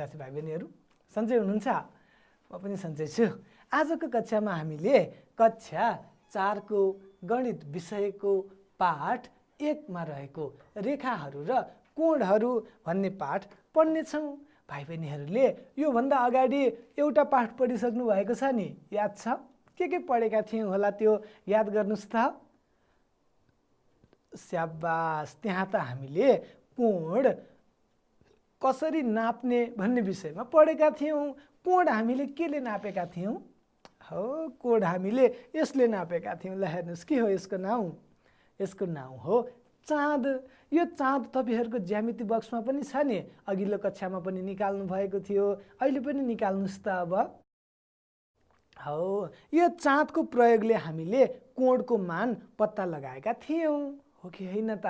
विद्यार्थी भाइ बहिनीहरू सन्चै हुनुहुन्छ? म पनि सन्चै छु। आजको कक्षामा हामीले कक्षा 4 को गणित विषयको पाठ 1 मा रहेको रेखाहरू र कोणहरू भन्ने पाठ पढ्नेछौँ। भाइ बहिनीहरूले यो भन्दा अगाडि एउटा पाठ पढिसक्नु भएको छ नि, याद छ? के पढेका थियौँ होला त्यो याद गर्नुस् त। स्याबास, त्यहाँ त हामीले कोण कसरी नाप्ने भन्ने विषयमा पढेका थियौँ। कोण हामीले केले नापेका थियौँ? हो, कोण हामीले यसले नापेका थियौँ। ल हेर्नुहोस्, के हो यसको नाउँ? यसको नाउँ हो चाँद। यो चाँद तपाईहरूको ज्यामिति बक्समा पनि छ नि, अघिल्लो कक्षामा पनि निकाल्नु भएको थियो, अहिले पनि निकाल्नुस् त अब। हो, यो चाँदको प्रयोगले हामीले कोणको मान पत्ता लगाएका थियौँ, हो कि होइन त?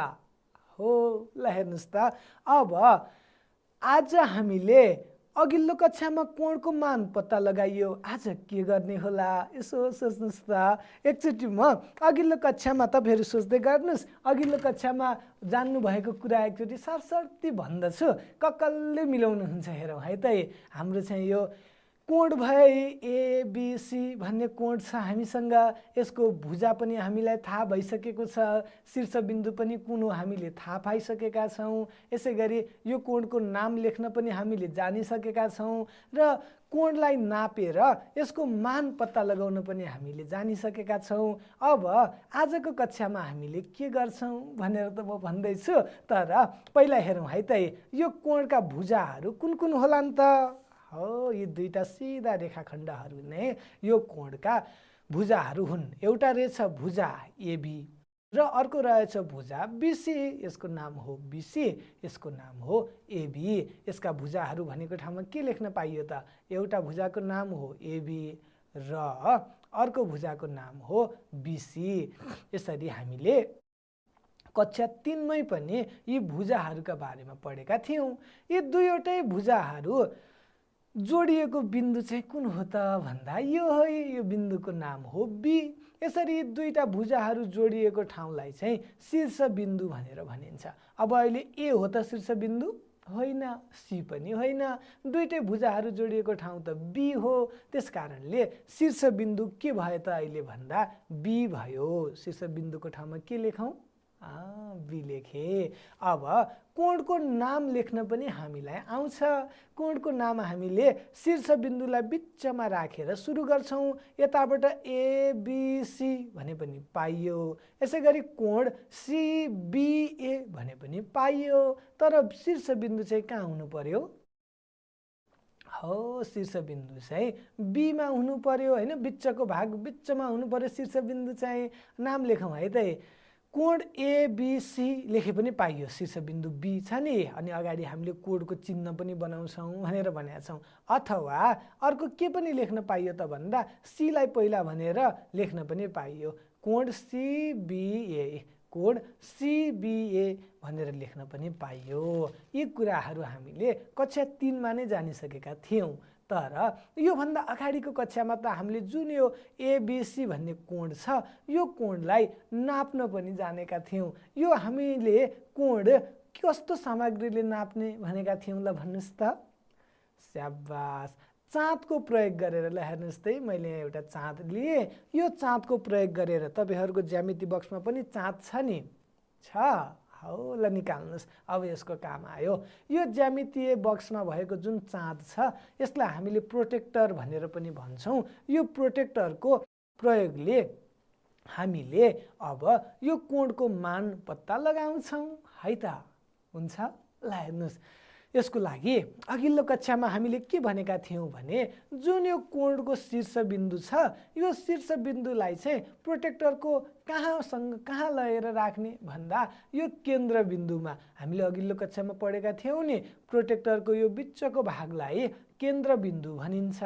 हो, ल हेर्नुहोस् त। अब आज हामीले अघिल्लो कक्षामा कोणको मान पत्ता लगाइयो, आज के गर्ने होला यसो सोच्नुहोस् त। एकचोटि म अघिल्लो कक्षामा तपाईहरू सोच्दै गर्नुहोस्, अघिल्लो कक्षामा जान्नुभएको कुरा एकचोटि सरसर्ती भन्दछु, कक्कलले मिलाउनुहुन्छ। हेरौँ है त, हाम्रो चाहिँ यो कोण भए एबिसी भन्ने कोण छ हामीसँग। यसको भुजा पनि हामीलाई थाहा भइसकेको छ, शीर्षबिन्दु पनि कुन हो हामीले थाहा पाइसकेका छौँ। यसै गरी यो कोणको नाम लेख्न पनि हामीले जानिसकेका छौँ र कोणलाई नापेर यसको मान पत्ता लगाउन पनि हामीले जानिसकेका छौँ। अब आजको कक्षामा हामीले के गर्छौँ भनेर त म भन्दैछु, तर पहिला हेरौँ है त, यो कोणका भुजाहरू कुन कुन होला नि त? हो, यी दुईटा सिधा रेखाखण्डहरू नै यो कोणका भुजाहरू हुन्। एउटा रहेछ भुजा एबी र अर्को रहेछ भुजा बिसी। यसको नाम हो बिसी, यसको नाम हो एबी। यसका भुजाहरू भनेको ठाउँमा के लेख्न पाइयो त? एउटा भुजाको नाम हो एबी र अर्को भुजाको नाम हो बिसी। यसरी हामीले कक्षा 3 मै पनि यी भुजाहरूका बारेमा पढेका थियौँ। यी दुईवटै भुजाहरू जोडिएको बिन्दु चाहिँ कुन हो त भन्दा यो हो, यो बिन्दुको नाम हो बी। यसरी दुईटा भुजाहरू जोडिएको ठाउँलाई चाहिँ शीर्ष बिन्दु भनेर भनिन्छ। अब अहिले ए हो त शीर्ष बिन्दु? होइन, सी पनि होइन, दुईटै भुजाहरू जोडिएको ठाउँ त बी हो। त्यसकारणले शीर्ष बिन्दु के भयो त अहिले भन्दा बी भयो। शीर्ष बिन्दुको ठाउँमा के लेखौँ? बी लेखे। अब कोणको नाम लेख्न पनि हामीलाई आउँछ। कोणको नाम हामीले शीर्ष बिन्दुलाई बिचमा राखेर सुरु गर्छौँ। यताबाट एबिसी भने पनि पाइयो, यसै गरी कोण सिबिए भने पनि पाइयो, तर शीर्ष बिन्दु चाहिँ कहाँ हुनु पर्यो? हो, शीर्ष बिन्दु चाहिँ बीमा हुनु पर्यो होइन, बिचको भाग बिचमा हुनु पर्यो शीर्ष बिन्दु चाहिँ। नाम लेखौँ है त, कोण एबिसी लेखे पनि पाइयो, शीर्ष बिन्दु बी छ नि, अनि अगाडि हामीले कोडको चिन्ह पनि बनाउँछौँ भनेर भनेका छौँ। अथवा अर्को के पनि लेख्न पाइयो त भन्दा सीलाई पहिला भनेर लेख्न पनि पाइयो, कोण सिबिए, कोण सिबिए भनेर लेख्न पनि पाइयो। यी कुराहरू हामीले कक्षा 3 मा नै जानिसकेका थियौँ। तर योभन्दा अगाडिको कक्षामा त हामीले जुन यो एबिसी भन्ने कोण छ, यो कोणलाई नाप्न पनि जानेका थियौँ। यो हामीले कोण कस्तो सामग्रीले नाप्ने भनेका थियौँ ल भन्नुहोस् त? स्याबास, चाँदको प्रयोग गरेर। ल हेर्नुहोस् त, मैले एउटा चाँद लिएँ। यो चाँदको प्रयोग गरेर तपाईँहरूको ज्यामिति बक्समा पनि चाँद छ नि, छ? हो, ल निकाल्नुहोस्। अब यसको काम आयो। यो ज्यामितीय बक्समा भएको जुन चाँद छ, यसलाई हामीले प्रोटेक्टर भनेर पनि भन्छौँ। यो प्रोटेक्टरको प्रयोगले हामीले अब यो कोणको मान पत्ता लगाउँछौँ है त, हुन्छ? ल हेर्नुहोस्, यसको लागि अघिल्लो कक्षामा हामीले के भनेका थियौँ भने जुन यो कोणको शीर्ष बिन्दु छ, यो शीर्ष बिन्दुलाई चाहिँ प्रोटेक्टरको कहाँ लगेर राख्ने भन्दा यो केन्द्र बिन्दुमा। हामीले अघिल्लो कक्षामा पढेका थियौँ नि, प्रोटेक्टरको यो बिचको भागलाई केन्द्र बिन्दु भनिन्छ।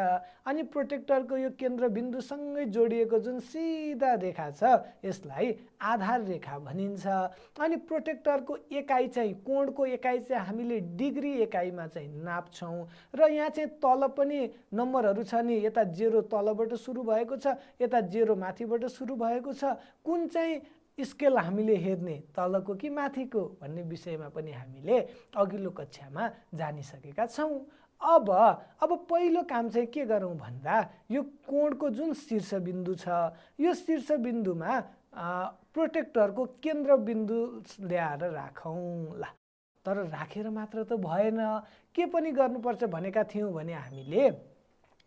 अनि प्रोटेक्टरको यो केन्द्र बिन्दुसँगै जोडिएको जुन सिधा रेखा छ, यसलाई आधार रेखा भनिन्छ। अनि प्रोटेक्टरको एकाइ चाहिँ, कोणको एकाइ चाहिँ हामीले डिग्री एकाइमा चाहिँ नाप्छौँ। र यहाँ चाहिँ तल पनि नम्बरहरू छ नि, यता 0 तलबाट सुरु भएको छ, यता 0 माथिबाट सुरु भएको छ। कुन चाहिँ स्केल हामीले हेर्ने, तलको कि माथिको भन्ने विषयमा पनि हामीले अघिल्लो कक्षामा जानिसकेका छौँ। अब पहिलो काम चाहिँ के गरौँ भन्दा यो कोणको जुन शीर्षबिन्दु छ यो शीर्षबिन्दुमा प्रोटेक्टरको केन्द्रबिन्दु ल्याएर राखौँ। ल तर राखेर मात्र त भएन, के पनि गर्नुपर्छ भनेका थियौँ भने हामीले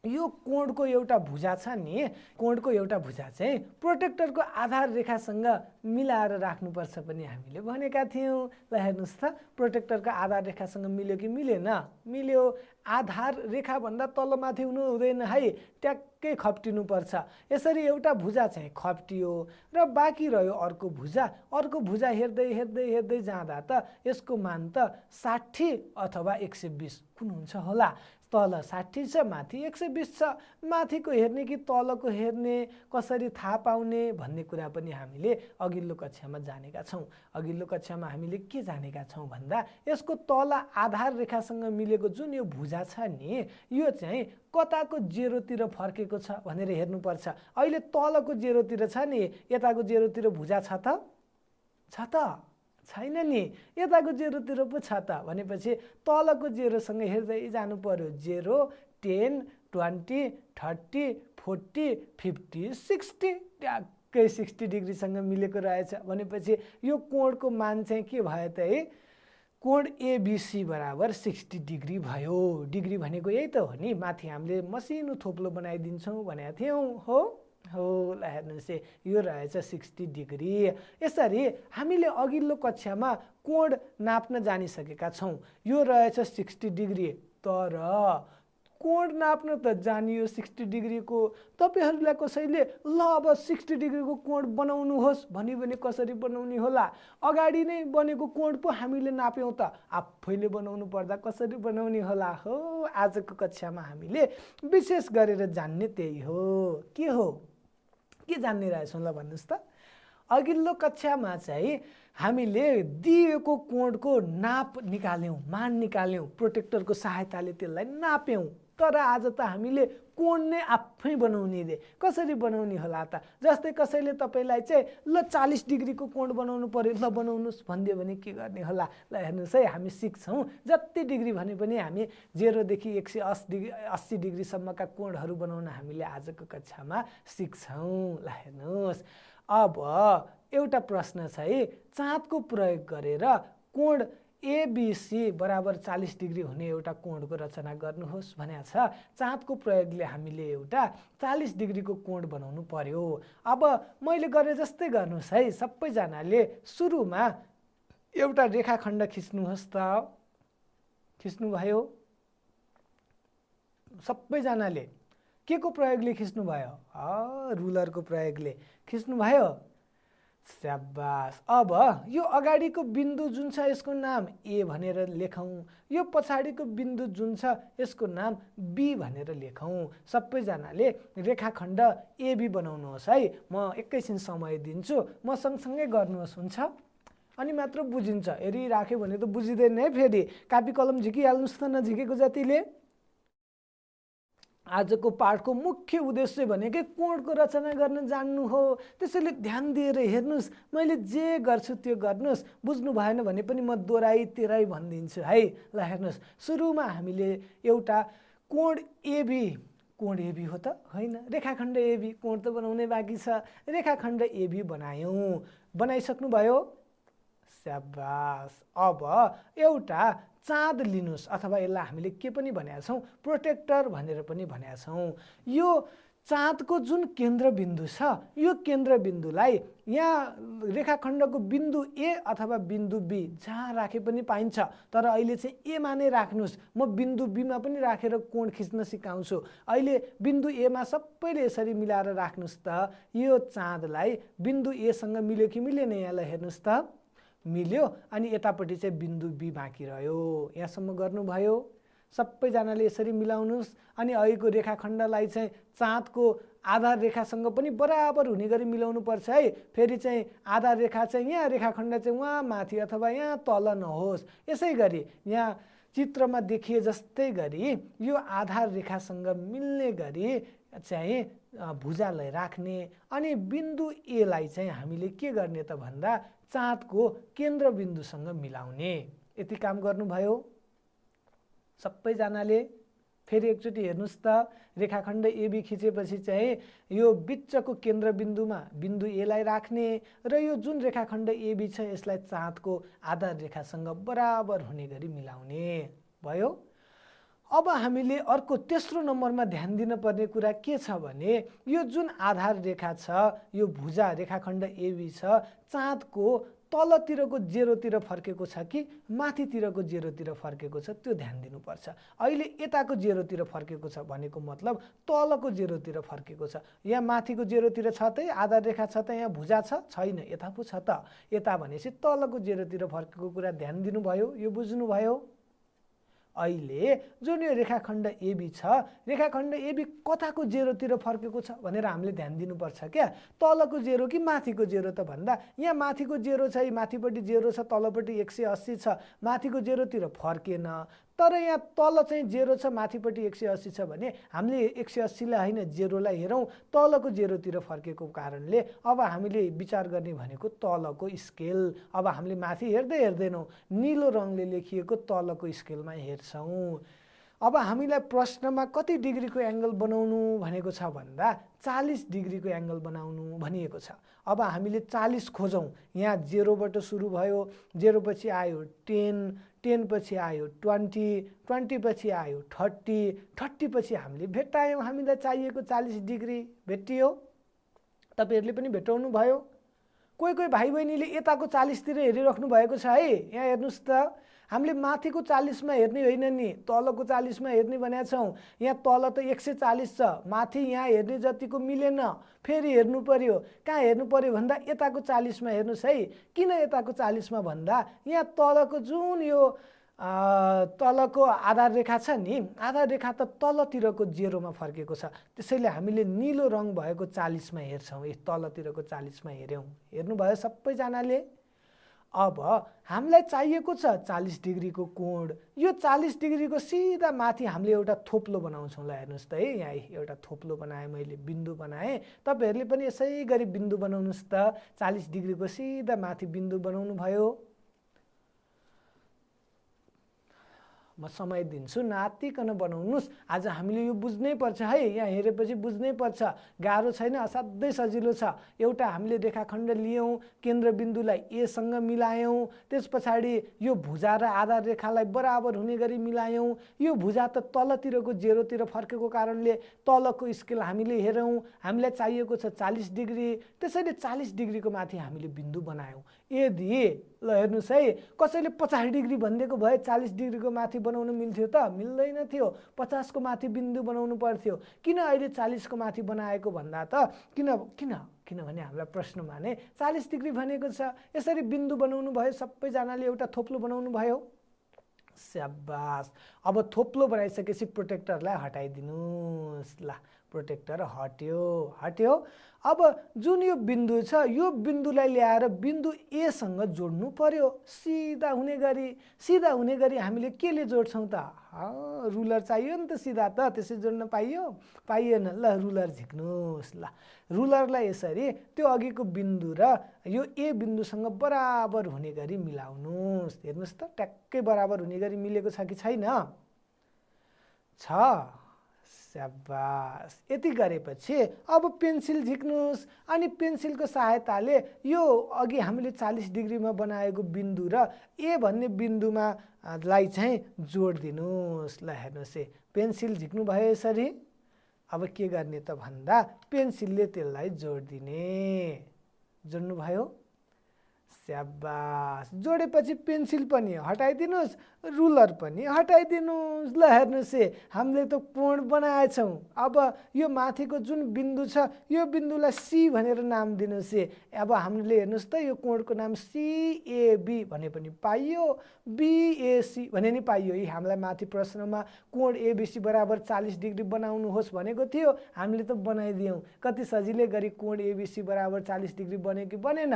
यो कोणको एउटा भुजा छ नि, कोणको एउटा भुजा चाहिँ प्रोटेक्टरको आधार रेखासँग मिलाएर राख्नुपर्छ पनि हामीले भनेका थियौँ। ल हेर्नुहोस् त, प्रोटेक्टरको आधार रेखासँग मिल्यो कि मिलेन? मिल्यो। आधार रेखाभन्दा तलमाथि हुनु हुँदैन है, ट्याक्कै खप्टिनुपर्छ। यसरी एउटा भुजा चाहिँ खप्टियो र बाँकी रह्यो अर्को भुजा। अर्को भुजा हेर्दै हेर्दै हेर्दै जाँदा त यसको मान त 60 अथवा 120 कुन हुन्छ होला? तल 60 छ, माथि 120 छ। माथिको हेर्ने कि तलको हेर्ने, कसरी थाहा पाउने भन्ने कुरा पनि हामीले अघिल्लो कक्षामा जानेका छौँ। अघिल्लो कक्षामा हामीले के जानेका छौँ भन्दा यसको तल आधार रेखासँग मिलेको जुन यो भुजा छ नि, यो चाहिँ कताको जेरोतिर फर्केको छ भनेर हेर्नुपर्छ। अहिले तलको जेरोतिर छ नि, यताको जेरोतिर भुजा छ त? छ त? छैन नि। यताको जेरोतिर पो छ त भनेपछि तलको जेरोसँग हेर्दै जानु पर्यो। 0, 10, 20, 30, 40, 50, 60, ट्याक्कै 60 डिग्रीसँग मिलेको रहेछ भनेपछि यो कोणको मान चाहिँ के भयो त है? कोण एबिसी बराबर 60 डिग्री भयो। डिग्री भनेको यही त हो नि, माथि हामीले मसिनो थोप्लो बनाइदिन्छौँ भनेका थियौँ। हो ल हेर्नुहोस्, यो रहेछ 60 डिग्री। यसरी हामीले अघिल्लो कक्षामा कोण नाप्न जानिसकेका छौँ। यो रहेछ 60 डिग्री। तर कोण नाप्न त जानियो 60 डिग्रीको, तपाईहरूलाई कसैले ल अब 60 डिग्रीको कोण बनाउनुहोस् भन्यो भने कसरी बनाउने होला? अगाडि नै बनेको कोण पो हामीले नाप्यौँ त, आफैले बनाउनु पर्दा कसरी बनाउने होला? हो, आजको कक्षामा हामीले विशेष गरेर जान्ने त्यही हो। के जान्ने रहेछौँ ल भन्नुहोस् त? अघिल्लो कक्षामा चाहिँ हामीले दिएको कोणको नाप निकाल्यौँ, मान निकाल्यौँ, प्रोटेक्टरको सहायताले त्यसलाई नाप्यौँ। तर आज त हामीले कोण नै आफै बनाउने रे। कसरी बनाउने होला त? जस्तै कसैले तपाईँलाई चाहिँ ल 40 डिग्रीको कोण बनाउनु पर्यो, ल बनाउनुहोस् भनिदियो भने के गर्ने होला? ल हेर्नुहोस् है, हामी सिक्छौँ जति डिग्री भने पनि हामी 0 देखि 180 डिग्रीसम्मका कोणहरू बनाउन हामीले आजको कक्षामा सिक्छौँ। ल हेर्नुहोस्, अब एउटा प्रश्न छ है, चाँदको प्रयोग गरेर कोण एबिसी बराबर 40 डिग्री हुने एउटा कोणको रचना गर्नुहोस् भनेको छ। चाँदको प्रयोगले हामीले एउटा 40 डिग्रीको कोण बनाउनु पर्यो। अब मैले गरे जस्तै गर्नुहोस् है, सबैजनाले सुरुमा एउटा रेखाखण्ड खिच्नुहोस् त। खिच्नुभयो? सबैजनाले के को प्रयोगले खिच्नुभयो? रुलरको प्रयोगले खिच्नुभयो। स्याबास। अब यो अगाडिको बिन्दु जुन छ यसको नाम ए भनेर लेखौँ, यो पछाडिको बिन्दु जुन छ यसको नाम बी भनेर लेखौँ। सबैजनाले रेखाखण्ड एबी बनाउनुहोस् है। म एकैछिन समय दिन्छु, म सँगसँगै गर्नुहोस्, हुन्छ? अनि मात्र बुझिन्छ। हेरिराख्यो भने त बुझिँदैन है। फेरि कापी कलम झिकिहाल्नुहोस् त नझिकेको जतिले। आजको पाठको मुख्य उद्देश्य भनेकै कोणको रचना गर्न जान्नु हो। त्यसैले ध्यान दिएर हेर्नुहोस्, मैले जे गर्छु त्यो गर्नुहोस्। बुझ्नु भएन भने पनि म दोहोऱ्याइ तेह्राइ भनिदिन्छु है। ल हेर्नुहोस्, सुरुमा हामीले एउटा कोण एबी हो त होइन, रेखाखण्ड एबी। कोण त बनाउनै बाँकी छ। रेखाखण्ड एबी बनायौँ। बनाइसक्नुभयो? स्याबास। अब एउटा चाँद लिनुहोस्, अथवा यसलाई हामीले के पनि भनेका छौँ, प्रोटेक्टर भनेर पनि भनेका छौँ। यो चाँदको जुन केन्द्रबिन्दु छ, यो केन्द्रबिन्दुलाई यहाँ रेखाखण्डको बिन्दु ए अथवा बिन्दु बी जहाँ राखे पनि पाइन्छ। तर अहिले चाहिँ एमा नै राख्नुहोस्। म बिन्दु बीमा पनि राखेर कोण खिच्न सिकाउँछु। अहिले बिन्दु एमा सबैले यसरी मिलाएर राख्नुहोस् त। यो चाँदलाई बिन्दु एसँग मिल्यो कि मिलेन? यहाँलाई हेर्नुहोस् त, मिल्यो। अनि यतापट्टि चाहिँ बिन्दु बी बाँकी रह्यो। यहाँसम्म गर्नुभयो? सबैजनाले यसरी मिलाउनुहोस्। अनि अहिलेको रेखाखण्डलाई चाहिँ चाँदको आधार रेखासँग पनि बराबर हुने गरी मिलाउनु पर्छ है। फेरि चाहिँ आधार रेखा चाहिँ यहाँ, रेखाखण्ड चाहिँ उहाँ माथि अथवा यहाँ तल नहोस्। यसै गरी यहाँ चित्रमा देखिए जस्तै गरी यो आधार रेखासँग मिल्ने गरी चाहिँ भुजालाई राख्ने। अनि बिन्दु एलाई चाहिँ हामीले के गर्ने त भन्दा चाँदको केन्द्रबिन्दुसँग मिलाउने। यति काम गर्नुभयो सबैजनाले? फेरि एकचोटि हेर्नुहोस् त, रेखाखण्ड एबी खिचेपछि चाहिँ यो बिचको केन्द्रबिन्दुमा बिन्दु एलाई राख्ने र यो जुन रेखाखण्ड एबी छ यसलाई चाँदको आधार रेखासँग बराबर हुने गरी मिलाउने भयो। अब हामीले अर्को तेस्रो नम्बरमा ध्यान दिन पर्ने कुरा के छ भने यो जुन आधार रेखा छ, यो भुजा रेखाखण्ड एबी छ, चाँदको तलतिरको जेरोतिर फर्केको छ कि माथितिरको जेरोतिर फर्केको छ त्यो ध्यान दिनुपर्छ। अहिले यताको जेरोतिर फर्केको छ भनेको मतलब तलको जेरोतिर फर्केको छ। यहाँ माथिको जेरोतिर छ त आधार रेखा छ त, यहाँ भुजा छ छैन, यता पो छ त। यता भनेपछि तलको जेरोतिर फर्केको कुरा ध्यान दिनुभयो, यो बुझ्नुभयो। अहिले जुन यो रेखाखण्ड एबी छ, रेखाखण्ड एबी कताको जेरोतिर फर्केको छ भनेर हामीले ध्यान दिनुपर्छ क्या। तलको जेरो कि माथिको जेरो त भन्दा यहाँ माथिको जेरो छ, माथिपट्टि जेरो छ, तलपट्टि 180 छ, माथिको जेरोतिर फर्केन। तर यहाँ तल चाहिँ जेरो छ, माथिपट्टि 180 छ भने हामीले 180 लाई होइन जेरोलाई हेरौँ, तलको जेरोतिर फर्केको कारणले अब हामीले विचार गर्ने भनेको तलको स्केल। अब हामीले माथि हेर्दै हेर्दैनौँ, निलो रङले लेखिएको तलको स्केलमा हेर्छौँ। अब हामीलाई प्रश्नमा कति डिग्रीको एङ्गल बनाउनु भनेको छ भन्दा 40 डिग्रीको एङ्गल बनाउनु भनिएको छ। अब हामीले 40 खोजौँ। यहाँ जेरोबाट सुरु भयो, जेरो पछि आयो 10, 10 पछि आयो 20, 20 पछि आयो 30, 30 पछि हामीले भेट्टायौँ हामीलाई चाहिएको 40 डिग्री भेटियो। तपाईँहरूले पनि भेटाउनु भयो। कोही कोही भाइ बहिनीले यताको 40 तिर हेरिराख्नु भएको छ है। यहाँ हेर्नुहोस् त, हामीले माथिको 40 मा हेर्ने होइन नि, तलको 40 मा हेर्ने भनेका छौँ। यहाँ तल त 140 छ, माथि यहाँ हेर्ने जतिको मिलेन, फेरि हेर्नु पर्यो। कहाँ हेर्नु पर्यो भन्दा यताको 40 मा हेर्नुहोस् है। किन यताको 40 मा भन्दा यहाँ तलको जुन यो तलको आधार रेखा छ नि, आधार रेखा त तलतिरको जेरोमा फर्केको छ, त्यसैले हामीले निलो रङ भएको 40 मा हेर्छौँ। तलतिरको 40 मा हेर्यौँ, हेर्नुभयो सबैजनाले। अब हामीलाई चाहिएको छ 40 डिग्रीको कोण। यो 40 डिग्रीको सिधा माथि हामीले एउटा थोप्लो बनाउँछौँ। ल हेर्नुहोस् त है, यहाँ एउटा थोप्लो बनाएँ मैले, बिन्दु बनाएँ। तपाईँहरूले पनि यसै गरी बिन्दु बनाउनुहोस् त। 40 डिग्रीको सिधा माथि बिन्दु बनाउनु भयो। म समय दिन्छु, नातिकन बनाउनुहोस्। आज हामीले यो बुझ्नै पर्छ है, यहाँ हेरेपछि बुझ्नै पर्छ, गाह्रो छैन, असाध्यै सजिलो छ। एउटा हामीले रेखाखण्ड लियौँ, केन्द्रबिन्दुलाई एसँग मिलायौँ, त्यस पछाडि यो भुजा र आधार रेखालाई बराबर हुने गरी मिलायौँ। यो भुजा त तलतिरको जेरोतिर फर्केको कारणले तलको स्केल हामीले हेरौँ, हामीलाई चाहिएको छ 40 डिग्री, त्यसैले 40 डिग्रीको माथि हामीले बिन्दु बनायौँ। यदि ल हेर्नुहोस् है, कसैले 50 डिग्री भनिदिएको भए 40 डिग्रीको माथि बनाउनु मिल्थ्यो त? मिल्दैन थियो, 50 को माथि बिन्दु बनाउनु पर्थ्यो। किन अहिले 40 को माथि बनाएको भन्दा त किनभने हामीलाई प्रश्नमा नै 40 डिग्री भनेको छ। यसरी बिन्दु बनाउनु भयो, सबैजनाले एउटा थोप्लो बनाउनु भयो। स्याबास। अब थोप्लो बनाइसकेपछि प्रोटेक्टरलाई हटाइदिनुहोस्। ल प्रोटेक्टर हट्यो। अब जुन यो बिन्दु छ, यो बिन्दुलाई ल्याएर बिन्दु एसँग जोड्नु पर्यो सिधा हुने गरी। हामीले केले जोड्छौँ त? रुलर चाहियो नि त, सिधा त त्यसै जोड्न पाइएन। ल रुलर झिक्नुहोस्। ल रुलरलाई यसरी त्यो अघिको बिन्दु र यो ए बिन्दुसँग बराबर हुने गरी मिलाउनुहोस्। हेर्नुहोस् त, ट्याक्कै बराबर हुने गरी मिलेको छ कि छैन? छ। स्याबास। यति गरेपछि अब पेन्सिल झिक्नुहोस्। अनि पेन्सिलको सहायताले यो अघि हामीले 40 डिग्रीमा बनाएको बिन्दु र ए भन्ने बिन्दुमा लाई चाहिँ जोड दिनुहोस्। ल हेर्नुहोस् है, पेन्सिल झिक्नु भयो यसरी। अब के गर्ने त भन्दा पेन्सिलले त्यसलाई जोड दिने। जोड्नु भयो? स्याबास। जोडेपछि पेन्सिल पनि हटाइदिनुहोस्, रुलर पनि हटाइदिनुहोस्। ल हेर्नुहोस् है, हामीले त कोण बनाएछौँ। अब यो माथिको जुन बिन्दु छ, यो बिन्दुलाई सी भनेर नाम दिनुहोस् है। अब हामीले हेर्नुहोस् त, यो कोणको नाम सिएबी भने पनि पाइयो, बिएसी भने नि पाइयो। यी हामीलाई माथि प्रश्नमा कोण एबिसी बराबर 40 डिग्री बनाउनुहोस् भनेको थियो, हामीले त बनाइदियौँ। कति सजिलै गरी कोण एबिसी बराबर 40 डिग्री बन्यो कि बनेन?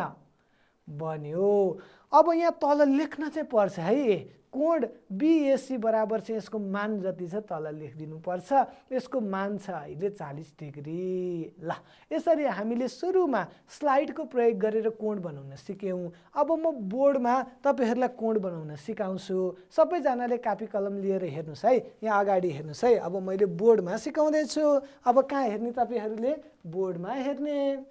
बन्यो। अब यहाँ तल लेख्न चाहिँ पर्छ है, कोण बिएसी बराबर चाहिँ यसको मान जति छ तल लेखिदिनुपर्छ। यसको मान छ अहिले 40 डिग्री। ल यसरी हामीले सुरुमा स्लाइडको प्रयोग गरेर कोण बनाउन सिक्यौँ। अब म बोर्डमा तपाईहरुलाई कोण बनाउन सिकाउँछु। सबैजनाले कापी कलम लिएर हेर्नुस् है, यहाँ अगाडि हेर्नुस् है। अब मैले बोर्डमा सिकाउँदै छु। अब कहाँ हेर्ने तपाईहरुले? बोर्डमा हेर्ने।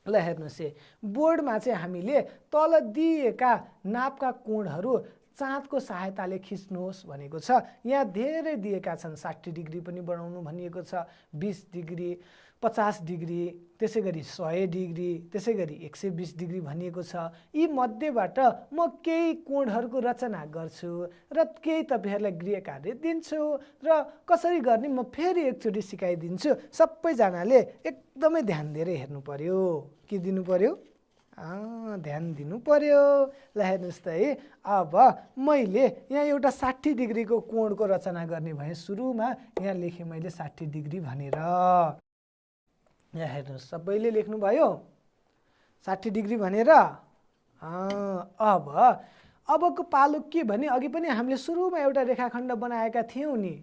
ल हेर्नुस् है, बोर्डमा चाहिँ हामीले तल दिएका नापका कोणहरू चाँदको सहायताले खिच्नुहोस् भनेको छ। यहाँ धेरै दिएका छन्। 60 डिग्री पनि बनाउनु भनिएको छ, 20 डिग्री, 50 डिग्री, त्यसै गरी 100 डिग्री, त्यसै गरी 120 डिग्री भनिएको छ। यी मध्येबाट म केही कोणहरूको रचना गर्छु र केही तपाईहरुलाई गृह कार्य दिन्छु र कसरी गर्ने म फेरि एकचोटि सिकाइदिन्छु। सबैजनाले एकदमै ध्यान दिएर हेर्नु पर्यो। के दिनु पर्यो? ध्यान दिनु पर्यो। ल हेर्नुस् त है, अब मैले यहाँ एउटा 60 डिग्रीको कोणको रचना गर्ने भए सुरुमा यहाँ लेखेँ मैले 60 डिग्री भनेर। यहाँ हेर्नुस्, सबैले लेख्नुभयो 60 डिग्री भनेर। अबको पालो के भने अघि पनि हामीले सुरुमा एउटा रेखाखण्ड बनाएका थियौँ नि,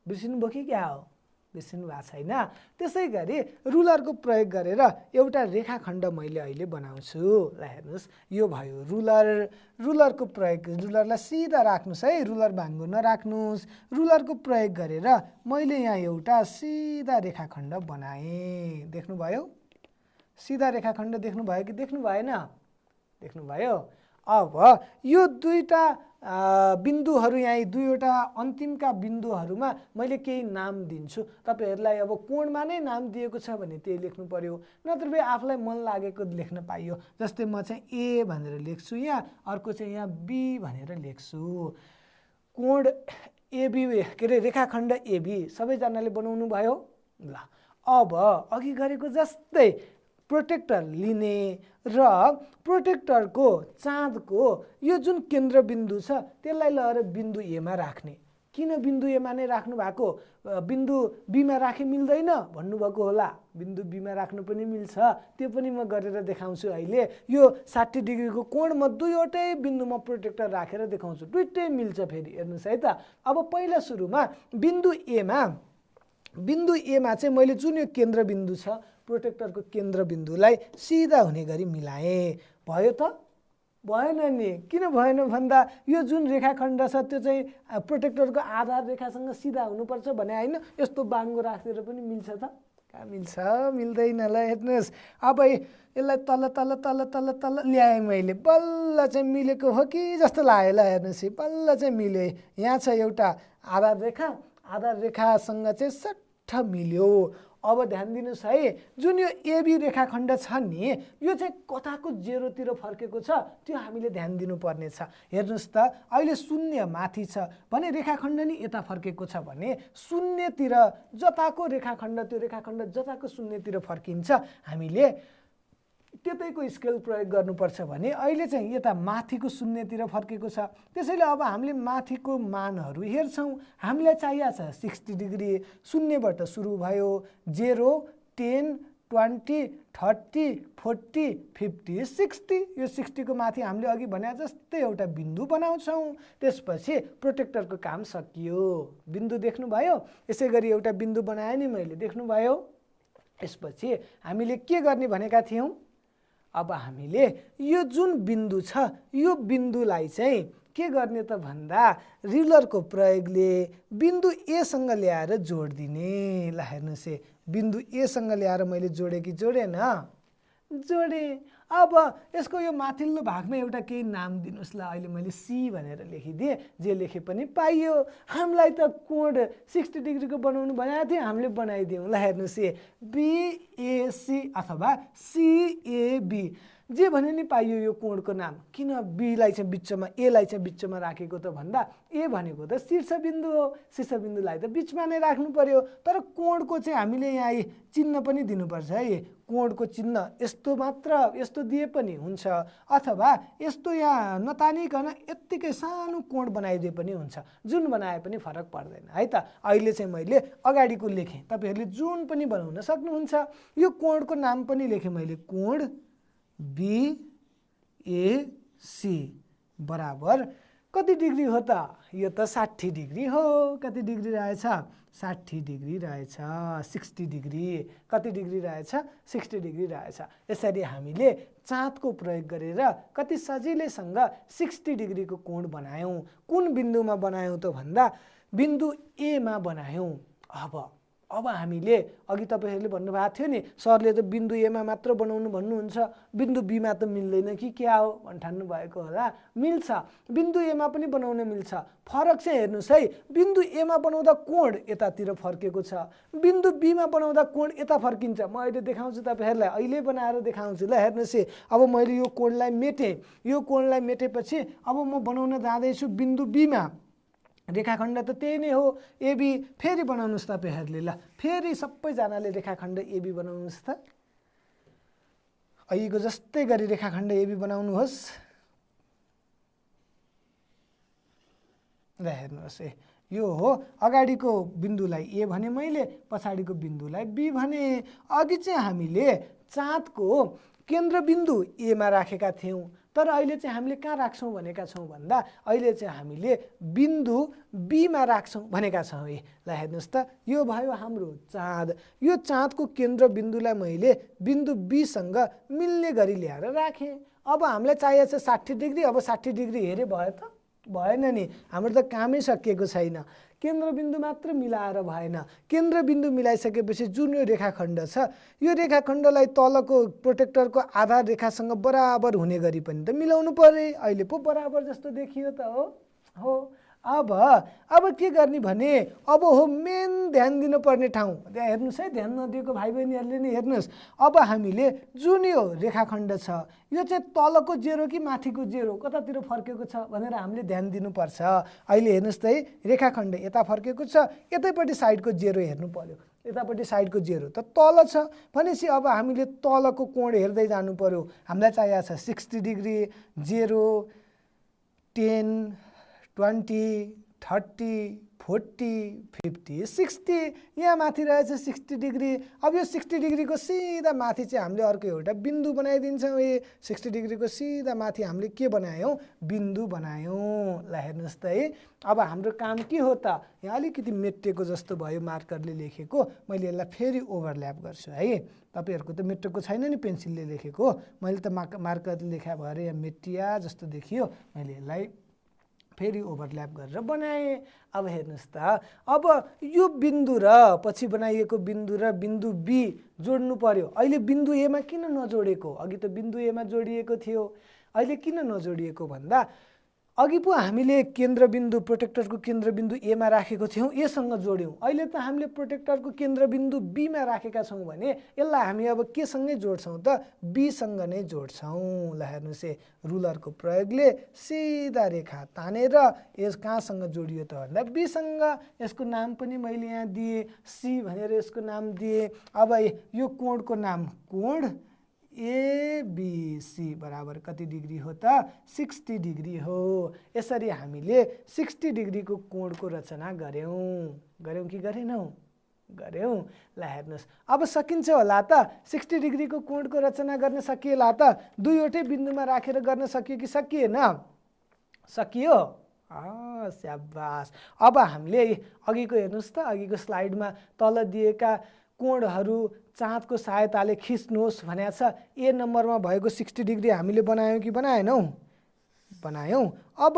बिर्सिनुभयो कि क्या हो? बिर्सिनु भएको छैन। त्यसै गरी रुलरको प्रयोग गरेर एउटा रेखाखण्ड मैले अहिले बनाउँछु। ल हेर्नुस्, यो भयो रुलर। रुलरको प्रयोग, रुलरलाई सिधा राख्नुस् है, रुलर भाङ्गो नराख्नुस्। रुलरको प्रयोग गरेर मैले यहाँ एउटा सिधा रेखाखण्ड बनाएँ। देख्नुभयो? सिधा रेखाखण्ड देख्नुभयो कि देख्नु भएन? देख्नुभयो? अब यो दुईटा बिन्दुहरू, यहाँ दुईवटा अन्तिमका बिन्दुहरूमा मैले केही नाम दिन्छु। तपाईहरुलाई अब कोणमा नै नाम दिएको छ भने त्यही लेख्नु पर्यो, नत्र भए आफूलाई मन लागेको लेख्न पाइयो। जस्तै म चाहिँ ए भनेर लेख्छु यहाँ, अर्को चाहिँ यहाँ बी भनेर लेख्छु। कोण एबी, के अरे रेखाखण्ड एबी सबैजनाले बनाउनु भयो? ल अब अघि गरेको जस्तै प्रोटेक्टर लिने र प्रोटेक्टरको चाँदको यो जुन केन्द्रबिन्दु छ त्यसलाई लगेर बिन्दु एमा राख्ने। किन बिन्दु एमा नै राख्नु भएको? बिन्दु बीमा राखे मिल्दैन भन्नुभएको होला। बिन्दु बीमा राख्नु पनि मिल्छ, त्यो पनि म गरेर देखाउँछु अहिले। यो 60 डिग्रीको कोण म दुईवटै बिन्दुमा प्रोटेक्टर राखेर देखाउँछु, दुईटै मिल्छ फेरि। हेर्नुहोस् है त, अब पहिला सुरुमा बिन्दु एमा चाहिँ मैले जुन यो केन्द्रबिन्दु छ प्रोटेक्टरको केन्द्रबिन्दुलाई सिधा हुने गरी मिलाएँ। भयो त? भएन नि। किन भएन भन्दा यो जुन रेखाखण्ड छ त्यो चाहिँ प्रोटेक्टरको आधार रेखासँग सिधा हुनुपर्छ भने होइन, यस्तो बाङ्गो राखेर पनि मिल्छ त? कहाँ मिल्छ? मिल्दैन। ल हेर्नुहोस्, अब यसलाई तल तल तल तल तल ल्याएँ मैले, बल्ल चाहिँ मिलेको हो कि जस्तो लाग्यो। ल हेर्नुहोस्, बल्ल चाहिँ मिल्यो। यहाँ छ एउटा आधार रेखा, आधार रेखासँग चाहिँ सट्ठ मिल्यो। अब ध्यान दिनुहोस् है, जुन यो एबी रेखाखण्ड छ नि, यो चाहिँ कताको जेरोतिर फर्केको छ त्यो हामीले ध्यान दिनुपर्ने छ। हेर्नुहोस् त, अहिले शून्य माथि छ भने रेखाखण्ड नि यता फर्केको छ भने शून्यतिर जताको रेखाखण्ड, त्यो रेखाखण्ड जताको शून्यतिर फर्किन्छ हामीले त्यतैको स्केल प्रयोग गर्नुपर्छ भने अहिले चाहिँ यता माथिको शून्यतिर फर्केको छ। त्यसैले अब हामीले माथिको मानहरू हेर्छौँ। हामीलाई चाहिएको छ 60 डिग्री। शून्यबाट सुरु भयो, 0, 10, 20, 30, 40, 50, 60। यो 60 को माथि हामीले अघि भने जस्तै एउटा बिन्दु बनाउँछौँ। त्यसपछि प्रोटेक्टरको काम सकियो। बिन्दु देख्नुभयो? यसै गरी एउटा बिन्दु बनाएँ नि मैले, देख्नुभयो? यसपछि हामीले के गर्ने भनेका थियौँ? अब हामीले यो जुन बिन्दु छ यो बिन्दुलाई चाहिँ के गर्ने त भन्दा रुलरको प्रयोगले बिन्दु ए सँग ल्याएर जोड्दिने। ल हेर्नुस्, बिन्दु ए सँग ल्याएर मैले जोडे कि जोडेन? जोडे। अब यसको यो माथिल्लो भागमा एउटा केही नाम दिनुस्। ल अहिले मैले सी भनेर लेखिदिएँ, जे लेखे पनि पाइयो। हामीलाई त कोण 60 डिग्रीको बनाउनु भनेको थियो, हामीले बनाइदियौँ। ल हेर्नुहोस्, बिएसी अथवा सिएबी जे भने नि पाइयो यो कोणको नाम। किन बीलाई चाहिँ बिचमा, एलाई चाहिँ बिचमा राखेको त भन्दा ए भनेको त शीर्षबिन्दु हो, शीर्षबिन्दुलाई त बिचमा नै राख्नु पर्यो। तर कोणको चाहिँ हामीले यहाँ चिन्ह पनि दिनुपर्छ है। कोणको चिन्ह यस्तो मात्र, यस्तो दिए पनि हुन्छ, अथवा यस्तो यहाँ नतानिकन यत्तिकै सानो कोण बनाइदिए पनि हुन्छ। जुन बनाए पनि फरक पर्दैन है त। अहिले चाहिँ मैले अगाडिको लेखेँ, तपाईहरूले जुन पनि बनाउन सक्नुहुन्छ। यो कोणको नाम पनि लेखेँ मैले, कोण बिएसी बराबर कति डिग्री हो त? यो त 60 डिग्री हो। कति डिग्री रहेछ? 60 डिग्री रहेछ। 60 डिग्री। कति डिग्री रहेछ? 60 डिग्री रहेछ। यसरी हामीले चाँदको प्रयोग गरेर कति सजिलैसँग 60 डिग्रीको कोण बनायौँ। कुन बिन्दुमा बनायौँ त भन्दा बिन्दु ए मा बनायौँ। अब हामीले अघि तपाईहरुले भन्नुभएको थियो नि सरले त बिन्दु ए मा मात्र बनाउनु भन्नुहुन्छ, बिन्दु बी मा त मिल्दैन कि क्या हो भन्ठान्नु भएको होला। मिल्छ, बिन्दु ए मा पनि बनाउन मिल्छ। फरक चाहिँ हेर्नुस् है, बिन्दु ए मा बनाउँदा कोण यतातिर फर्केको छ, बिन्दु बी मा बनाउँदा कोण यता फर्किन्छ। म अहिले देखाउँछु तपाईहरुलाई, अहिले बनाएर देखाउँछु। ल हेर्नुस् है, अब मैले यो कोणलाई मेटेँ। यो कोणलाई मेटेपछि अब म बनाउन जाँदैछु बिन्दु बी मा। रेखाखण्ड त त्यही नै हो, एबी। फेरि बनाउनुस् तपाईहरुले। ल फेरि सबैजनाले रेखाखण्ड एबी बनाउनुस् त। अहिलेको जस्तै गरी रेखाखण्ड एबी बनाउनुहोस्। ल हेर्नुहोस् है, यो हो अगाडिको बिन्दुलाई ए भने मैले, पछाडिको बिन्दुलाई बी भने। अघि चाहिँ हामीले चाँदको केन्द्रबिन्दु ए मा राखेका थियौं, तर अहिले चाहिँ हामीले कहाँ राख्छौं भनेका छौं भन्दा अहिले चाहिँ हामीले बिन्दु बी मा राख्छौं भनेका छौं। ल हेर्नुस् त, यो भयो हाम्रो चाँद। यो चाँदको केन्द्रबिन्दुलाई मैले बिन्दु बी सँग मिल्ने गरी ल्याएर राखेँ। अब हामीलाई चाहिएको छ 60 डिग्री। अब 60 डिग्री हेरे भयो त? भएन नि, हाम्रो त कामै सकिएको छैन। केन्द्रबिन्दु मात्र मिलाएर भएन। केन्द्रबिन्दु मिलाइसकेपछि जुन यो रेखाखण्ड छ, यो रेखाखण्डलाई तलको प्रोटेक्टरको आधार रेखासँग बराबर हुने गरी पनि त मिलाउनु पर्यो। अहिले पो बराबर जस्तो देखियो त हो। अब के गर्ने भने अब हो मेन ध्यान दिनुपर्ने ठाउँ। त्यहाँ हेर्नुस् है, ध्यान नदिएको भाइ बहिनीहरूले नि हेर्नुस्। अब हामीले जुन यो रेखाखण्ड छ, यो चाहिँ तलको जेरो कि माथिको जेरो कतातिर फर्केको छ भनेर हामीले ध्यान दिनुपर्छ। अहिले हेर्नुस् त है, रेखाखण्ड यता फर्केको छ, यतैपट्टि साइडको जेरो हेर्नु पर्यो। यतापट्टि साइडको जेरो त तल छ भनेपछि अब हामीले तलको कोण हेर्दै जानु पर्यो। हामीलाई चाहिएको छ 60 डिग्री, 0, 10, 20, 30, 40, 50, 60। यहाँ माथि रहेछ 60 डिग्री। अब यो 60 डिग्रीको सिधा माथि चाहिँ हामीले अर्को एउटा बिन्दु बनाइदिन्छौँ। 60 डिग्रीको सिधा माथि हामीले के बनायौँ? बिन्दु बनायौँ। ल हेर्नुहोस् त है, अब हाम्रो काम के हो त? यहाँ अलिकति मेटेको जस्तो भयो मार्करले लेखेको, मैले यसलाई फेरि ओभरल्याप गर्छु है। तपाईहरुको त मेटेको छैन नि पेन्सिलले लेखेको, मैले त मार्करले लेखा भएर यहाँ मेटिया जस्तो देखियो। मैले यसलाई फेरि ओभरल्याप गरेर बनाएँ। अब हेर्नुस् त, अब यो बिन्दु र पछि बनाइएको बिन्दु र बिन्दु बी जोड्नु पर्यो। अहिले बिन्दु ए मा किन नजोडेको? अघि त बिन्दु ए मा जोडिएको थियो, अहिले किन नजोडिएको भन्दा अघि पो हामीले केन्द्रबिन्दु प्रोटेक्टरको केन्द्रबिन्दु ए मा राखेको थियौँ, एसँग जोड्यौँ। अहिले त हामीले प्रोटेक्टरको केन्द्रबिन्दु बी मा राखेका छौँ भने यसलाई हामी अब केसँगै जोड्छौँ त? बी सँग नै जोड्छौँ। ल हेर्नुस् है, रुलरको प्रयोगले सिधा रेखा तानेर यस कहाँसँग जोडियो त भन्दा बी सँग। यसको नाम पनि मैले यहाँ दिएँ, सी भनेर यसको नाम दिएँ। अब यो कोणको नाम कोण एबीसी बराबर कति डिग्री हो त? 60 डिग्री हो। यसरी हामीले 60 डिग्रीको कोणको रचना गर्यौं कि गरेनौं? गर्यौं। ल हेर्नुस्, अब सकिन्छ होला त? 60 डिग्रीको कोणको रचना गर्न सकिएला त? दुईवटै बिन्दुमा राखेर गर्न सकियो कि सकिएन? सकियो। स्याबास। अब हामीले अघिको हेर्नुस् त, अघिको स्लाइडमा तल दिएका कोणहरू चाँदको सहायताले खिच्नुहोस् भनेको छ। ए नम्बरमा भएको 60 डिग्री हामीले बनायौँ कि बनाएनौँ? बनायौँ। अब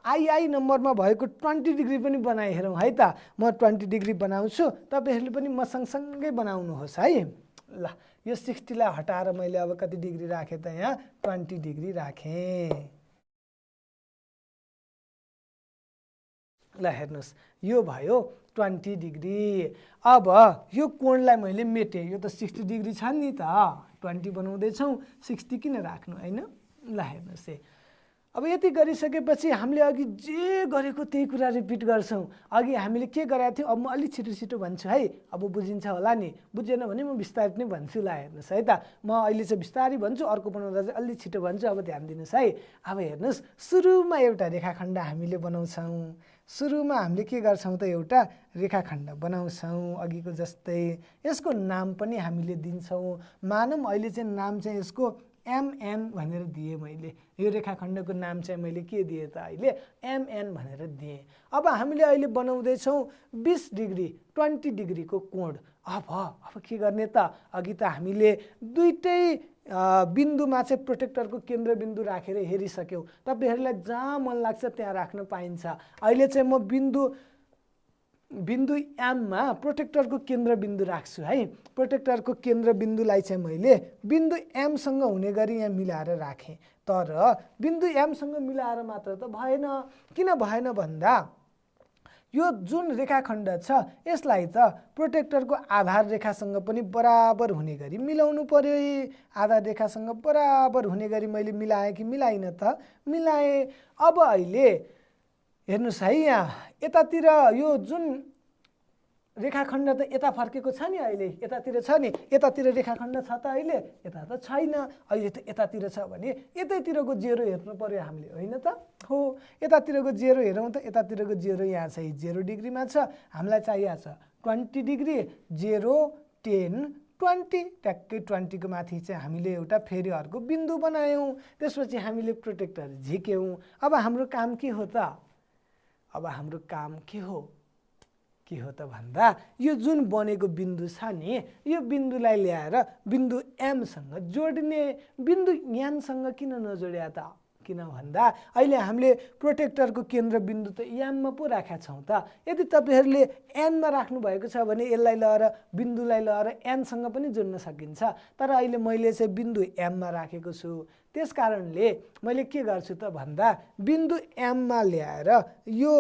आई नम्बरमा भएको 20 डिग्री पनि बनाइ हेरौँ है त। म 20 डिग्री बनाउँछु, तपाईहरुले पनि म सँगसँगै बनाउनुहोस् है। ल यो 60 लाई हटाएर मैले अब कति डिग्री राखेँ त? यहाँ 20 डिग्री राखेँ। ल हेर्नुस्, यो भयो 20 डिग्री। अब यो कोणलाई मैले मेटेँ, यो त 60 डिग्री छ नि त, 20 बनाउँदैछौँ, 60 किन राख्नु हैन? ल हेर्नुस् है, अब यति गरिसकेपछि हामीले अघि जे गरेको त्यही कुरा रिपिट गर्छौँ। अघि हामीले के गरेका थियौँ, अब म अलि छिटो भन्छु है, अब बुझिन्छ होला नि। बुझेन भने म बिस्तारै नै भन्छु। ल हेर्नुस् है त, म अहिले चाहिँ बिस्तारै भन्छु, अर्को बनाउँदा चाहिँ अलि छिटो भन्छु। अब ध्यान दिनुहोस् है। अब हेर्नुस्, सुरुमा एउटा रेखाखण्ड हामीले बनाउँछौँ। सुरुमा हामीले के गर्छौँ त? एउटा रेखाखण्ड बनाउँछौँ अघिको जस्तै। यसको नाम पनि हामीले दिन्छौँ। मानौँ अहिले चाहिँ नाम चाहिँ यसको एमएन भनेर दिएँ मैले। यो रेखाखण्डको नाम चाहिँ मैले के दिएँ त अहिले एमएन भनेर दिएँ। अब हामीले अहिले बनाउँदैछौँ 20 डिग्री 20 डिग्रीको कोण। अब के गर्ने त? अघि त हामीले दुईटै बिन्दुमा चाहिँ प्रोटेक्टरको केन्द्रबिन्दु राखेर हेरिसक्यौँ। तपाईँहरूलाई जहाँ मन लाग्छ त्यहाँ राख्न पाइन्छ। अहिले चाहिँ म बिन्दु एममा प्रोटेक्टरको केन्द्रबिन्दु राख्छु है। प्रोटेक्टरको केन्द्रबिन्दुलाई चाहिँ मैले बिन्दु एमसँग हुने गरी यहाँ मिलाएर राखेँ। तर बिन्दु एमसँग मिलाएर मात्र त भएन। किन भएन भन्दा यो जुन रेखाखण्ड छ यसलाई त प्रोटेक्टरको आधार रेखासँग पनि बराबर हुने गरी मिलाउनु पर्यो। आधार रेखासँग बराबर हुने गरी मैले मिलाएँ कि मिलाइन त? मिलाएँ। अब अहिले हेर्नुहोस् है, यहाँ यतातिर यो जुन रेखाखण्ड त यता फर्केको छ नि, अहिले यतातिर छ नि, यतातिर रेखाखण्ड छ त अहिले? यता त छैन। अहिले त यतातिर छ भने यतैतिरको जेरो हेर्नु पर्यो हामीले, होइन त? हो, यतातिरको जेरो हेरौँ त। यतातिरको जेरो यहाँ चाहिँ 0 डिग्रीमा छ। हामीलाई चाहिएको छ 20 डिग्री, 0 10 20। ट्याक्कै 20 को माथि चाहिँ हामीले एउटा फेरि अर्को बिन्दु बनायौँ। त्यसपछि हामीले प्रोटेक्टर झिक्यौँ। अब हाम्रो काम के हो त? अब हाम्रो काम के हो त भन्दा यो जुन बनेको बिन्दु छ नि, यो बिन्दुलाई ल्याएर बिन्दु एमसँग जोड्ने। बिन्दु एनसँग किन नजोड्या त? किन भन्दा अहिले हामीले प्रोटेक्टरको केन्द्रबिन्दु त एममा पो राखेका छौँ त। यदि तपाईँहरूले एनमा राख्नु भएको छ भने यसलाई लगेर बिन्दुलाई लगेर एनसँग पनि जोड्न सकिन्छ। तर अहिले मैले चाहिँ बिन्दु एममा राखेको छु। त्यस कारणले मैले के गर्छु त भन्दा बिन्दु एममा ल्याएर यो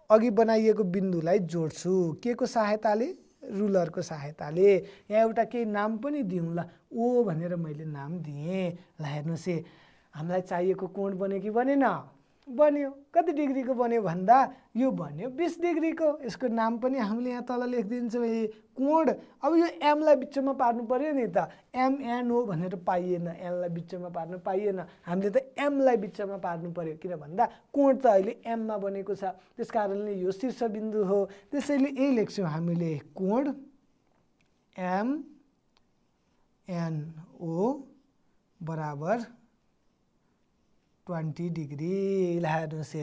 अघि बनाइएको बिन्दुलाई जोड्छु। के को सहायताले? रुलरको सहायताले। यहाँ एउटा केही नाम पनि दिउँ ल। ओ भनेर मैले नाम दिएँ। ल हेर्नुहोस् है, हामीलाई चाहिएको कोण बन्यो कि बनेन? बन्यो। कति डिग्रीको बन्यो भन्दा यो बन्यो 20 डिग्रीको। यसको नाम पनि हामीले यहाँ तल लेखिदिन्छौँ, कोण। अब यो एमलाई बिचमा पार्नु पर्यो नि त। एमएनओ भनेर पाइएन, एनलाई बिचमा पार्नु पाइएन। हामीले त एमलाई बिचमा पार्नु पर्यो। किन भन्दा कोण त अहिले एममा बनेको छ। त्यस कारणले यो शीर्षबिन्दु हो। त्यसैले यही लेख्छौँ हामीले, कोण एमएनओ बराबर 20 डिग्री। ल हेर्नुहोस्,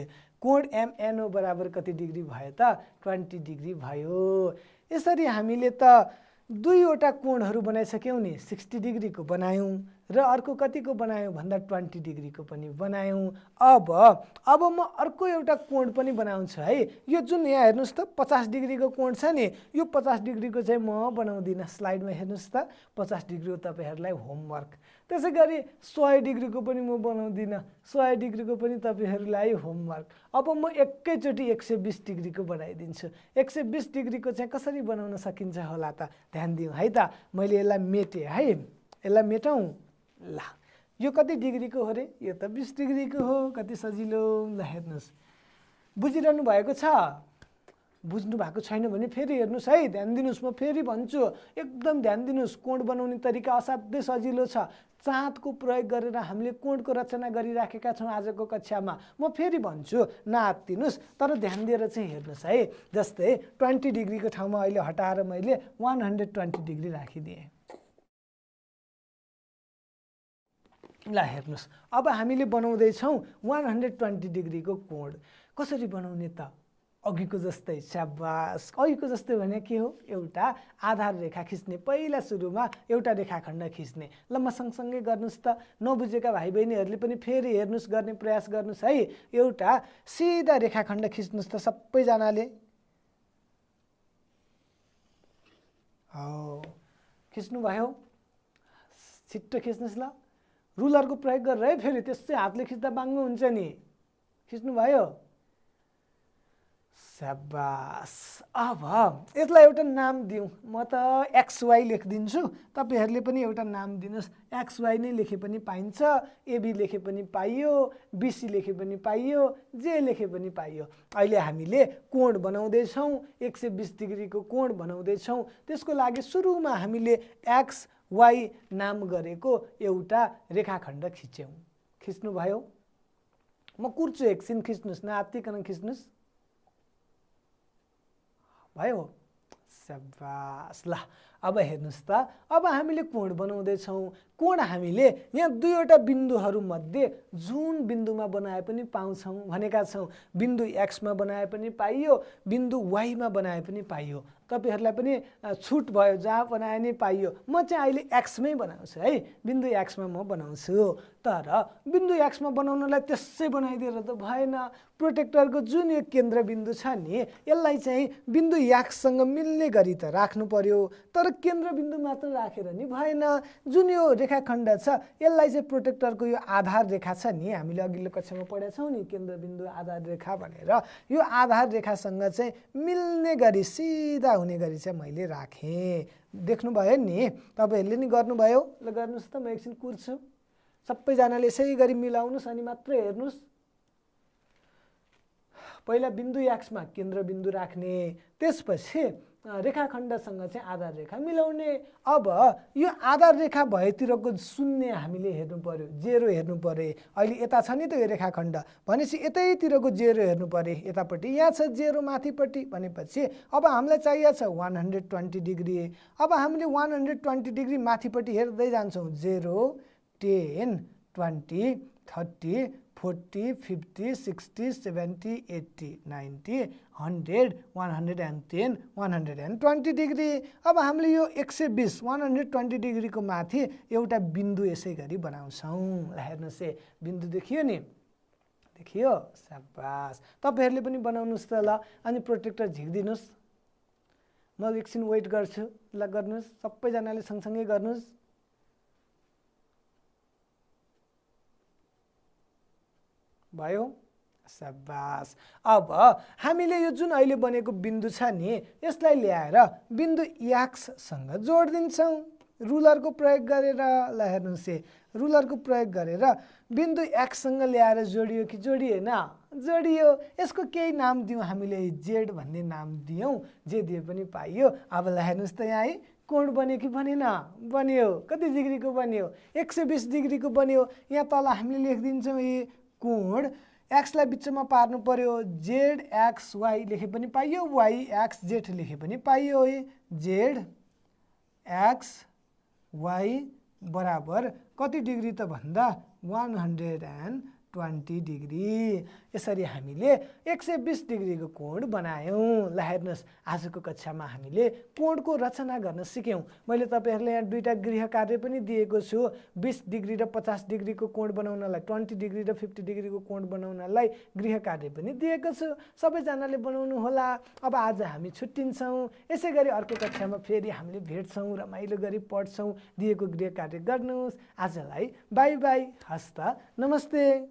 कोण एमएनओ बराबर कति डिग्री भयो त? 20 डिग्री भयो। यसरी हामीले त दुईवटा कोणहरू बनाइसक्यौँ नि। 60 डिग्रीको बनायौँ र अर्को कतिको बनायौँ भन्दा 20 डिग्रीको पनि बनायौँ। अब म अर्को एउटा कोण पनि बनाउँछु है। यो जुन यहाँ हेर्नुहोस् त 50 डिग्रीको कोण छ नि, यो 50 डिग्रीको चाहिँ म बनाउँदिनँ। स्लाइडमा हेर्नुहोस् त, 50 डिग्रीको तपाईँहरूलाई होमवर्क। त्यसै गरी 100 डिग्रीको पनि म बनाउँदिनँ। 100 डिग्रीको पनि तपाईँहरूलाई होमवर्क। अब म एकैचोटि 120 डिग्रीको बनाइदिन्छु। 120 डिग्रीको चाहिँ कसरी बनाउन सकिन्छ होला त? ध्यान दिउँ है त। मैले यसलाई मेटेँ है। यसलाई मेटौँ। ल, यो कति डिग्रीको हो रे? यो त 20 डिग्रीको हो। कति सजिलो। ल हेर्नुहोस्, बुझिरहनु भएको छ? बुझ्नु भएको छैन भने फेरि हेर्नुहोस् है, ध्यान दिनुहोस्। म फेरि भन्छु, एकदम ध्यान दिनुहोस्। कोण बनाउने तरिका असाध्यै सजिलो छ। चाँदको प्रयोग गरेर हामीले कोणको रचना गरिराखेका छौँ आजको कक्षामा। म फेरि भन्छु, नआत्तिनुहोस्, तर ध्यान दिएर चाहिँ हेर्नुहोस् है। जस्तै 20 डिग्रीको ठाउँमा अहिले हटाएर मैले 120 डिग्री राखिदिएँ। ल हेर्नुहोस्, अब हामीले बनाउँदैछौँ 120 डिग्रीको कोण। कसरी बनाउने त? अघिको जस्तै। स्याबास। अघिको जस्तै भने के हो? एउटा आधार रेखा खिच्ने। पहिला सुरुमा एउटा रेखाखण्ड खिच्ने। ल म सँगसँगै गर्नुहोस् त। नबुझेका भाइ बहिनीहरूले पनि फेरि हेर्नुहोस्, गर्ने प्रयास गर्नुहोस् है। एउटा सिधा रेखाखण्ड खिच्नुहोस् त सबैजनाले। हो, खिच्नुभयो? छिट्टो खिच्नुहोस् ल। रुलरको प्रयोग गरेर है, फेरि त्यसै हातले खिच्दा बाङ्गो हुन्छ नि। खिच्नुभयो? स्याबास। अब यसलाई एउटा नाम दिउँ। म त XY लेखिदिन्छु। तपाईँहरूले पनि एउटा नाम दिनुहोस्। XY नै लेखे पनि पाइन्छ, AB लेखे पनि पाइयो, BC लेखे पनि पाइयो, जे लेखे पनि पाइयो। अहिले हामीले कोण बनाउँदैछौँ, 120 डिग्रीको कोण बनाउँदैछौँ। त्यसको लागि सुरुमा हामीले XY नाम गरेको एउटा रेखाखण्ड खिच्यौँ। खिच्नुभयो? म कुर्छु, एकछिन खिच्नुहोस्, नआत्तिकन खिच्नुहोस्। भयो? स्याबास। ल अब हेर्नुहोस् त, अब हामीले कोण बनाउँदैछौँ। कोण हामीले यहाँ दुईवटा बिन्दुहरूमध्ये जुन बिन्दुमा बनाए पनि पाउँछौँ भनेका छौँ। बिन्दु एक्समा बनाए पनि पाइयो, बिन्दु वाईमा बनाए पनि पाइयो। तपाईँहरूलाई पनि छुट भयो, जहाँ बनाए नि पाइयो। म चाहिँ अहिले एक्समै बनाउँछु है, बिन्दु एक्समा म बनाउँछु। तर बिन्दु एक्समा बनाउनलाई त्यसै बनाइदिएर त भएन। प्रोटेक्टरको जुन यो केन्द्रबिन्दु छ नि, यसलाई चाहिँ बिन्दु एक्ससँग मिल्ने गरी त राख्नु पर्यो। तर केन्द्रबिन्दु मात्र राखेर नि भएन। जुन यो रेखाखण्ड छ यसलाई चाहिँ प्रोटेक्टरको यो आधार रेखा छ नि, हामीले अघिल्लो कक्षामा पढेका छौँ नि केन्द्रबिन्दु आधार रेखा भनेर, यो आधार रेखासँग चाहिँ मिल्ने गरी सिधा हुने गरी चाहिँ मैले राखेँ। देख्नुभयो नि, तपाईँहरूले नि गर्नुभयो। ल गर्नुहोस् त, म एकछिन कुर्छु। सबैजनाले यसै गरी मिलाउनुहोस् अनि मात्र हेर्नुहोस्। पहिला बिन्दु एक्समा केन्द्रबिन्दु राख्ने, त्यसपछि रेखाखण्डसँग चाहिँ आधार रेखा मिलाउने। अब यो आधार रेखा भएतिरको शून्य हामीले हेर्नु पर्यो, जेरो हेर्नु पर्यो। अहिले यता छ नि त यो रेखाखण्ड, भनेपछि यतैतिरको जेरो हेर्नु पर्यो। यतापट्टि यहाँ छ जेरो माथिपट्टि, भनेपछि अब हामीलाई चाहिएको छ 120 डिग्री। अब हामीले 120 डिग्री माथिपट्टि हेर्दै जान्छौँ। 0, 10, 20, 30, 40, 50, 60, 70, 80, 90, 100, 110, 120 डिग्री। अब हामीले यो 120 120 डिग्रीको माथि एउटा बिन्दु यसै गरी बनाउँछौँ। ल हेर्नुहोस् है, बिन्दु देखियो नि, देखियो? शाबास। तपाईँहरूले पनि बनाउनुहोस् त। ल अनि प्रोटेक्टर झिक्दिनुहोस्। म एकछिन वेट गर्छु। ल गर्नुहोस्, सबैजनाले सँगसँगै गर्नुहोस्। भयो? शाबास। अब हामीले यो जुन अहिले बनेको बिन्दु छ नि, यसलाई ल्याएर बिन्दु एक्ससँग जोडिदिन्छौँ रुलरको प्रयोग गरेर। ल हेर्नुहोस् है, रुलरको प्रयोग गरेर बिन्दु एक्ससँग ल्याएर जोडियो कि जोडिएन? जोडियो। यसको केही नाम दियौँ हामीले, जेड भन्ने नाम दियौँ। जे दिए पनि पाइयो। अब ल हेर्नुहोस् त, यहाँ है कोण बन्यो कि बनेन? बन्यो। कति डिग्रीको बन्यो? 120 डिग्रीको बन्यो। यहाँ तल हामीले लेखिदिन्छौँ यी कोण एक्सलाई बिचमा पार्नु पर्यो। जेड एक्स वाई लेखे पनि पाइयो, वाई एक्स जेड लेखे पनि पाइयो है। जेड एक्स वाई बराबर कति डिग्री त भन्दा 120 डिग्री। यसरी हामीले 120 डिग्रीको कोण बनायौँ। ल हेर्नुहोस्, आजको कक्षामा हामीले कोणको रचना गर्न सिक्यौँ। मैले तपाईँहरूलाई यहाँ दुईवटा गृह कार्य पनि दिएको छु। 20 डिग्री र 50 डिग्रीको कोण बनाउनलाई, 20 डिग्री र 50 डिग्रीको कोण बनाउनलाई गृह कार्य पनि दिएको छु। सबैजनाले बनाउनु होला। अब आज हामी छुट्टिन्छौँ। यसै गरी अर्को कक्षामा फेरि हामीले भेट्छौँ, रमाइलो गरी पढ्छौँ। दिएको गृह कार्य गर्नुहोस्। आजलाई बाई बाई, हस्त, नमस्ते।